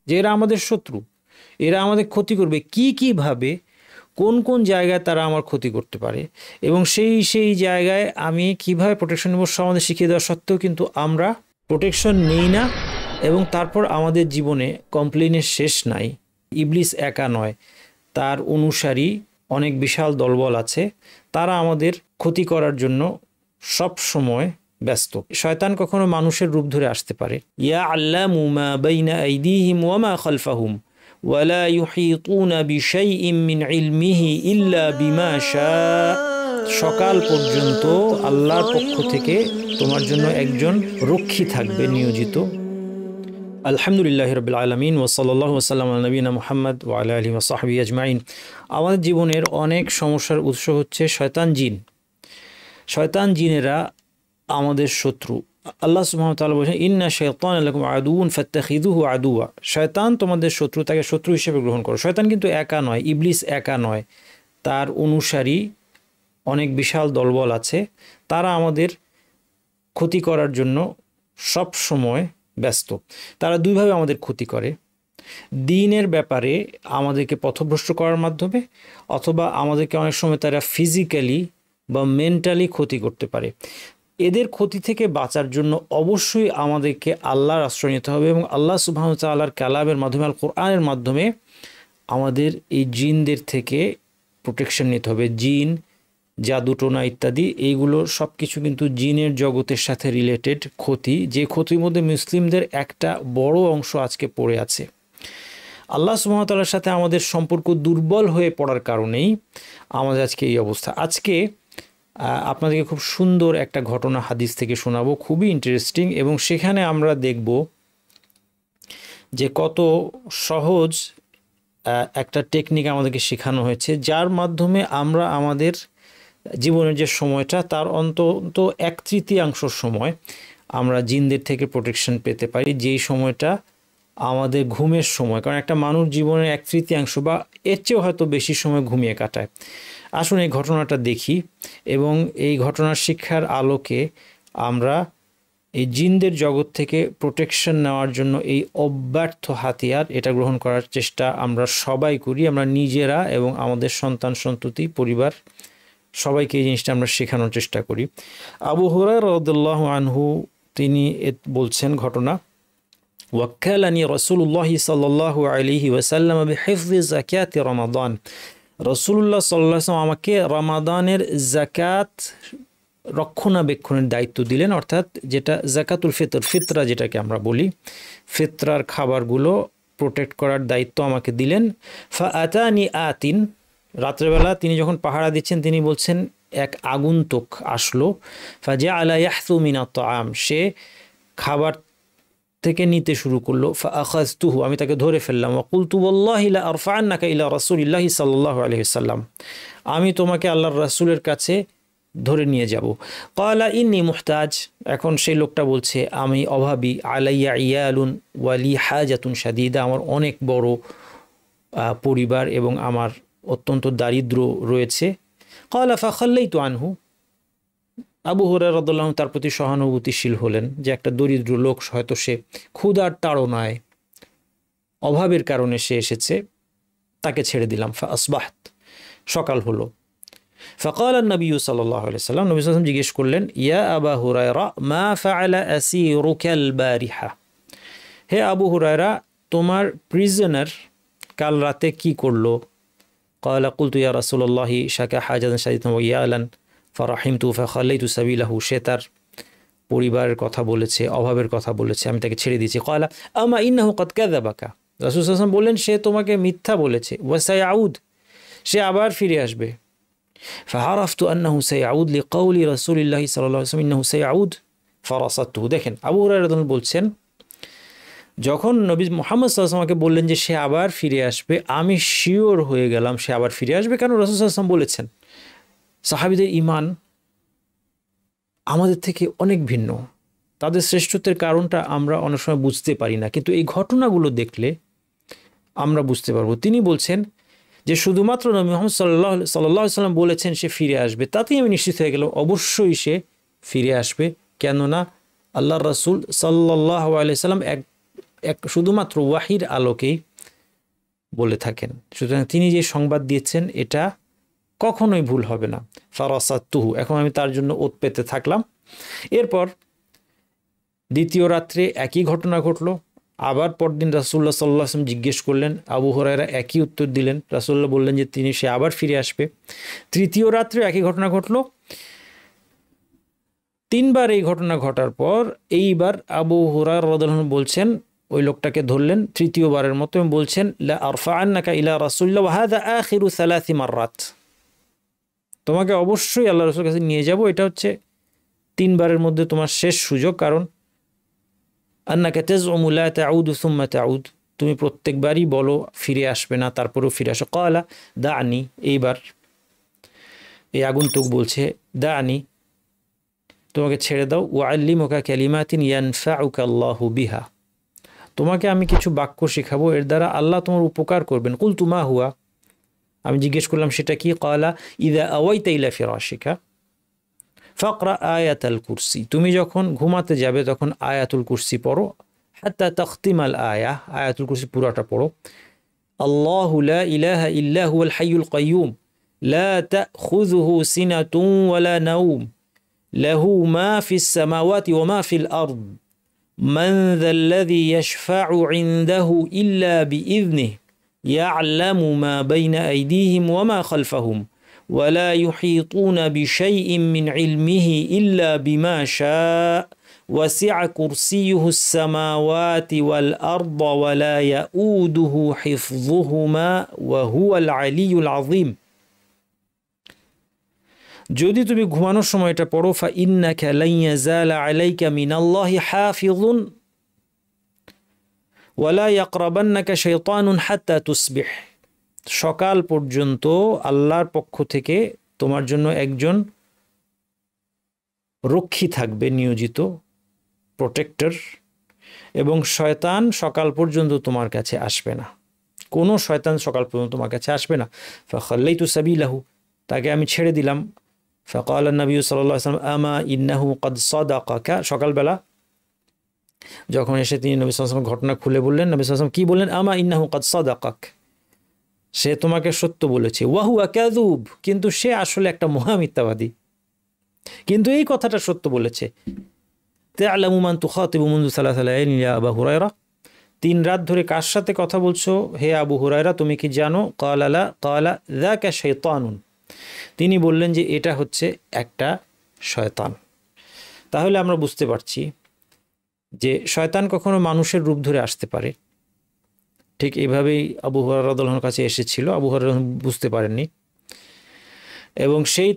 যে এরা আমাদের শত্রু, এরা আমাদের ক্ষতি করবে, কীভাবে, কোন কোন জায়গায় তারা আমার ক্ষতি করতে পারে, এবং সেই জায়গায় আমি কিভাবে প্রোটেকশন নেব সব আমাদের শিখিয়ে দেওয়া সত্ত্বেও কিন্তু আমরা প্রোটেকশন নেই না। এবং তারপর আমাদের জীবনে কমপ্লেনের শেষ নাই। ইবলিস একা নয়, তার অনুসারী অনেক বিশাল দলবল আছে, তারা আমাদের ক্ষতি করার জন্য সব সময় ব্যস্ত। শয়তান কখনো মানুষের রূপ ধরে আসতে পারে। ইয়া আল্লামু মা বাইনা আইদিহিম ওয়া মা খালফাহুম ওয়ালা ইউহিতুনা বিশাইইম মিন ইলমিহি ইল্লা বিমা শা। সকাল পর্যন্ত আল্লাহর পক্ষ থেকে তোমার জন্য একজন রক্ষী থাকবে নিয়োজিত। আলহামদুলিল্লাহি রাব্বিল আলামিন ওয়া সাল্লাল্লাহু ওয়া সাল্লাম আলা নবিয়িনা মুহাম্মদ ওয়া আলা আলিহি ওয়া সাহবিহি আজমাইন। আমাদের জীবনের অনেক সমস্যার উৎস হচ্ছে শয়তান জিন। শয়তান জিনেরা আমাদের শত্রু। আল্লাহ সুবহানাহু ওয়া তাআলা বলেন, ইন্না শাইতানা লাকুম আদুউন ফাত্তাখিযুহু আদুওয়া। শয়তান তোমাদের শত্রু, তাকে শত্রু হিসেবে গ্রহণ করো। শয়তান কিন্তু একা নয়, ইবলিস একা নয়, তার অনুসারী অনেক বিশাল দলবল আছে, তারা আমাদের ক্ষতি করার জন্য সব সময় ব্যস্ত। তারা দুইভাবে আমাদের ক্ষতি করে, দ্বীনের ব্যাপারে আমাদেরকে পথভ্রষ্ট করার মাধ্যমে, অথবা আমাদেরকে অনেক সময় তারা ফিজিক্যালি বা মেন্টালি ক্ষতি করতে পারে। এদের ক্ষতি থেকে বাঁচার জন্য অবশ্যই আমাদেরকে আল্লাহর আশ্রয় নিতে হবে এবং আল্লাহ সুবহানাহু ওয়া তাআলার কালামের মাধ্যমে, আল কোরআনের মাধ্যমে আমাদের এই জিনদের থেকে প্রোটেকশন নিতে হবে। জিন, জাদুটোনা ইত্যাদি, এইগুলো সব কিছু কিন্তু জিনের জগতের সাথে রিলেটেড ক্ষতি, যে ক্ষতির মধ্যে মুসলিমদের একটা বড় অংশ আজকে পড়ে আছে। আল্লাহ সুবহানাহু ওয়া তাআলার সাথে আমাদের সম্পর্ক দুর্বল হয়ে পড়ার কারণেই আমাদের আজকে এই অবস্থা। আজকে আপনাদেরকে খুব সুন্দর একটা ঘটনা হাদিস থেকে শোনাবো, খুবই ইন্টারেস্টিং, এবং সেখানে আমরা দেখব যে কত সহজ একটা টেকনিক আমাদেরকে শেখানো হয়েছে, যার মাধ্যমে আমরা আমাদের জীবনের যে সময়টা তার অন্তত 1/3 সময় আমরা জিনদের থেকে প্রোটেকশন পেতে পারি, যেই সময়টা আমাদের ঘুমের সময়। কারণ একটা মানুষ জীবনের 1/3 বা এর চেয়েও হয়তো বেশি সময় ঘুমিয়ে কাটায়। আসুন এই ঘটনাটা দেখি এবং এই ঘটনার শিক্ষার আলোকে আমরা এই জিনদের জগৎ থেকে প্রোটেকশন নেওয়ার জন্য এই অব্যর্থ হাতিয়ার, এটা গ্রহণ করার চেষ্টা আমরা সবাই করি, আমরা নিজেরা এবং আমাদের সন্তান সন্ততি, পরিবার, সবাইকে এই জিনিসটা আমরা শেখানোর চেষ্টা করি। আবু হুরায়রা রাদিয়াল্লাহু আনহু তিনি বলছেন ঘটনা, ওয়াক্কালানি রাসূলুল্লাহি সাল্লাল্লাহু আলাইহি ওয়াসাল্লাম বিহিফযি যাকাতি রমাদান। রাসূলুল্লাহ সাল্লাল্লাহু আলাইহি ওয়াসাল্লাম আমাকে রমাদানের যাকাত রক্ষণাবেক্ষণের দায়িত্ব দিলেন, অর্থাৎ যেটা যাকাতুল ফিতর, ফিতরা যেটাকে আমরা বলি, ফিতরার খাবারগুলো প্রোটেক্ট করার দায়িত্ব আমাকে দিলেন। ফাআতানি আতিন, রাত্রেবেলা তিনি যখন পাহারা দিচ্ছেন তিনি বলছেন এক আগন্তুক আসলো। ফাজাআলা ইয়াহতু মিনাত তাআম, সে খাবার থেকে নিতে শুরু করলো। ফাআখাযতুহু, আমি তাকে ধরে ফেললাম। ওয়া কুলতু ওয়াল্লাহি লা আরফা'আন্নাকা ইলা রাসূলিল্লাহি সাল্লাল্লাহু আলাইহি ওয়াসাল্লাম, আমি তোমাকে আল্লাহর রাসূলের কাছে ধরে নিয়ে যাব। ক্বালা ইন্নী মুহতাজ, এখন সেই লোকটা বলছে আমি অভাবী। আলাইয়া ইয়ালুন ওয়া লি হাজাতুন শাদীদা, আমার অনেক বড় পরিবার এবং আমার অত্যন্ত দারিদ্র রয়েছে। ক্বালা ফাখাল্লাইতু আনহু, আবু হুরায়রা রাদিয়াল্লাহু আনহু তার প্রতি সহানুভূতিশীল হলেন যে একটা দরিদ্র লোক, হয়তো সে ক্ষুধার তাড়নায়, অভাবের কারণে সে এসেছে, তাকে ছেড়ে দিলাম। ফাআসবাহত, সকাল হলো। ফাকাল নবী সাল্লাল্লাহু আলাইহি ওয়াসাল্লাম, নবী সাল্লাল্লাহু আলাইহি ওয়াসাল্লাম জিজ্ঞেস করলেন, ইয়া আবা হুরায়রা মা ফাআলা আসীরুকাল বারিহা, হে আবু হুরায়রা তোমার প্রিজনার কাল রাতে কি করলো? ক্বালা কুলতু ইয়া রাসূলুল্লাহি শাকা হাজাতান শাদীদাতান ওয়া ইয়ালান ফারাহিমতু ফাখাল্লাইতু সাবিলাহু, সে তার পরিবারের কথা বলেছে, অভাবের কথা বলেছে, আমি তাকে ছেড়ে দিয়েছি। ক্বালা আম্মা ইন্নাহু কাদ কাযাবাকা, রাসূল সাল্লাল্লাহু আলাইহি ওয়াসাল্লাম বললেন সে তোমাকে মিথ্যা বলেছে। ওয়া সায়াউদ, সে আবার ফিরে আসবে। ফাআরাফতু আন্নাহু সায়াউদ লিকাউলি রাসূলিল্লাহি সাল্লাল্লাহু আলাইহি ওয়াসাল্লাম ইন্নাহু সায়াউদ ফারাসাতুহু। দেখেন আবু হুরায়রা রাদিয়াল্লাহু আনহু বলছেন, যখন নবী মুহাম্মদ সাল্লাল্লাহু আলাইহি ওয়াসাল্লাম আমাকে বললেন যে সে আবার ফিরে আসবে, আমি শিওর হয়ে গেলাম সে আবার ফিরে আসবে, কারণ রাসূল সাল্লাল্লাহু আলাইহি ওয়াসাল্লাম বলেছেন। সাহাবীদের ঈমান আমাদের থেকে অনেক ভিন্ন, তাদের শ্রেষ্ঠত্বের কারণটা আমরা অনেক সময় বুঝতে পারি না, কিন্তু এই ঘটনাগুলো দেখলে আমরা বুঝতে পারবো। তিনি বলছেন যে শুধুমাত্র নবী মুহাম্মদ সাল্লাল্লাহু আলাইহি ওয়াসাল্লাম বলেছেন সে ফিরে আসবে, তাতেই আমি নিশ্চিত হয়ে গেলাম অবশ্যই সে ফিরে আসবে। কেননা আল্লাহর রাসূল সাল্লাল্লাহু আলাইহি ওয়াসাল্লাম শুধুমাত্র ওয়াহির আলোকেই বলে থাকেন। সুতরাং তিনি যে সংবাদ দিয়েছেন এটা কখনোই ভুল হবে না। ফারাসাতুহু, এখন আমি তার জন্য ওত পেতে থাকলাম। এরপর দ্বিতীয় রাত্রে একই ঘটনা ঘটলো। আবার পরদিন রাসূলুল্লাহ সাল্লাল্লাহু আলাইহি ওয়াসাল্লাম জিজ্ঞেস করলেন, আবু হুরায়রা একই উত্তর দিলেন। রাসূলুল্লাহ বললেন যে সে আবার ফিরে আসবে। তৃতীয় রাত্রে একই ঘটনা ঘটলো। তিনবার এই ঘটনা ঘটার পর এইবার আবু হুরায়রা রাদিয়াল্লাহু আনহু বলছেন, ওই লোকটাকে ধরলেন তৃতীয়বারের মতো এবং বলছেন, লা আরফাআন্নাকা ইলা রাসূলিল্লাহ ওয়া হাযা আখিরু 3 মাররাত, তোমাকে অবশ্যই আল্লাহর রাসূলের কাছে নিয়ে যাব, এটা হচ্ছে তিনবারের মধ্যে তোমার শেষ সুযোগ। কারণ আন্নাকা তাজউমু লা তাউদু সুম্মা তাউদ, তুমি প্রত্যেকবারই বলো ফিরে আসবে না, তারপরেও ফিরে আসো। ক্বালা দানি, এইবার এই আগন্তুক বলছে দানি, তোমাকে ছেড়ে দাও। ওয়াল্লিমুকা কালিমাতিন ইয়ানফাউকা আল্লাহু বিহা, তোমাকে আমি কিছু বাক্য শেখাবো, এর দ্বারা আল্লাহ তোমার উপকার করবেন। কুলতু মা হুয়া, আমি জিজ্ঞেস করলাম সেটা কি? ক্বালা ইযা আওয়াইতা ইলা ফিরাশিকা ফাকরা আয়াতুল কুরসি, তুমি যখন ঘুমাতে যাবে তখন আয়াতুল কুরসি পড়ো। হাত্তা তাখতিমাল আয়াতুল কুরসি পুরাটা পড়ো। আল্লাহু লা ইলাহা ইল্লা হুয়াল হাইয়ুল কাইয়্যুম লা তাখুযুহু সিনাতুন ওয়ালা নাওম লাহু মা ফিস সামাওয়াতি ওয়া মা ফিল আরদ মান যাল্লাযী ইয়াশফা'ু ইনদাহু ইল্লা বিইযনিহি ইয়া'লামু মা বাইনা আইদিহিম ওয়া মা খালফাহুম ولا يحيطون بشيء من علمه إلا بما شاء وسع كرسيه السماوات والأرض ولا يؤوده حفظهما وهو العلي العظيم। যদি তুমি ঘুমানোর সময় এটা পড়ো, فإنك لن يزال عليك من الله حافظ ولا يقربنك شيطان حتى تصبح, সকাল পর্যন্ত আল্লাহর পক্ষ থেকে তোমার জন্য একজন রক্ষী থাকবে নিয়োজিত, প্রোটেক্টর, এবং শয়তান সকাল পর্যন্ত তোমার কাছে আসবে না, কোনো শয়তান সকাল পর্যন্ত তোমার কাছে আসবে না। ফাখাল্লাইতু সাবিলাহু, তাকে আমি ছেড়ে দিলাম। ফাকালা নবী সাল্লাল্লাহু আলাইহি ওয়াসাল্লাম আমা ইন্নাহু ক্বাদ সাদাকাকা, সকালবেলা যখন এসে তিনি নবী সাল্লাল্লাহু আলাইহি ওয়াসাল্লাম ঘটনা খুলে বললেন, নবী সাল্লাল্লাহু আলাইহি ওয়াসাল্লাম কি বললেন? আমা ইন্নাহু ক্বাদ সাদাকাক, সে তোমাকে সত্য বলেছে। ওয়াহুয়া কাযুব, কিন্তু সে আসলে একটা মহামিথ্যাবাদী, কিন্তু এই কথাটা সত্য বলেছে। তা'লামু মান তুখাতিবু মুনযু সালাসা লায়ালিন ইয়া আবু হুরায়রা, 3 রাত ধরে কার সাথে কথা বলছো হে আবু হুরায়রা, তুমি কি জানো? ক্বালা লা, ক্বালা যাকা শাইতানুন, তিনি বললেন যে এটা হচ্ছে একটা শয়তান। তাহলে আমরা বুঝতে পারছি যে শয়তান কখনো মানুষের রূপ ধরে আসতে পারে। ঠিক এইভাবেই আবু হুরায়রা রাদিয়াল্লাহু আনহুর কাছে এসেছিল, আবু হুরায়রা বুঝতে পারেননি, এবং সেই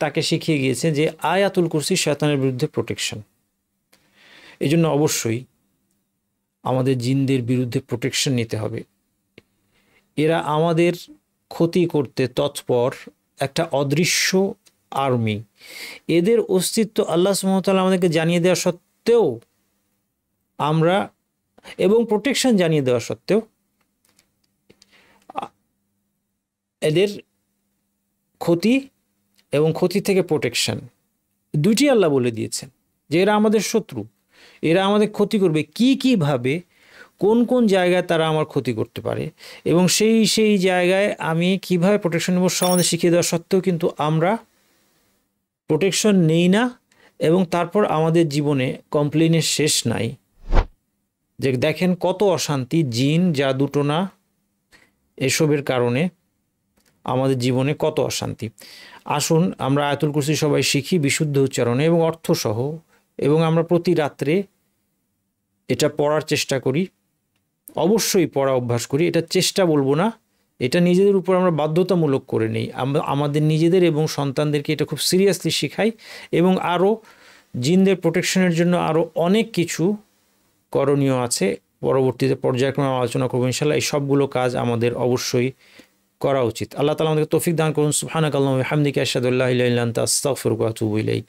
তাকে শিখিয়ে গিয়েছে যে আয়াতুল কুরসি শয়তানের বিরুদ্ধে প্রোটেকশন। এই জন্য অবশ্যই আমাদের জিনদের বিরুদ্ধে প্রোটেকশন নিতে হবে। এরা আমাদের ক্ষতি করতে তৎপর একটা অদৃশ্য আর্মি। এদের অস্তিত্ব আল্লাহ সুবহানাহু ওয়া তাআলা আমাদেরকে জানিয়ে দেওয়া সত্ত্বেও আমরা, এবং প্রোটেকশন জানিয়ে দেওয়া সত্ত্বেও এদের ক্ষতি এবং ক্ষতি থেকে প্রোটেকশন দুটি আল্লাহ বলে দিয়েছেন যে এরা আমাদের শত্রু, এরা আমাদের ক্ষতি করবে। কিভাবে, কোন কোন জায়গায় তারা আমার ক্ষতি করতে পারে এবং সেই জায়গায় আমি কিভাবে প্রোটেকশন নেব আমাদের শিখিয়ে দেওয়া সত্ত্বেও কিন্তু আমরা প্রোটেকশন নেই না, এবং তারপর আমাদের জীবনে কমপ্লেনের শেষ নাই। যে দেখেন কত অশান্তি, জিন, জাদুটোনা, এসবের কারণে আমাদের জীবনে কত অশান্তি। আসুন আমরা আয়াতুল কুরসি সবাই শিখি বিশুদ্ধ উচ্চারণে এবং অর্থসহ, এবং আমরা প্রতি রাত্রে এটা পড়ার চেষ্টা করি, অবশ্যই পড়া অভ্যাস করি। এটা চেষ্টা বলবো না, এটা নিজেদের উপর আমরা বাধ্যতামূলক করে নেই। আমরা আমাদের নিজেদের এবং সন্তানদেরকে এটা খুব সিরিয়াসলি শেখাই, এবং আরও জিনদের প্রোটেকশনের জন্য আরও অনেক কিছু করণীয় আছে। পরবর্তীতে পর্যায়ক্রমে আলোচনা করবো ইনশাআল্লাহ। এই সবগুলো কাজ আমাদের অবশ্যই করা উচিত। আল্লাহ তাআলা আমাদেরকে তৌফিক দান করুন। সুবহানাকাল্লাহুম্মা ওয়া বিহামদিকা আশহাদু আল্লা ইলাহা ইল্লা আনতা আস্তাগফিরুকা ওয়া আতুবু ইলাইক।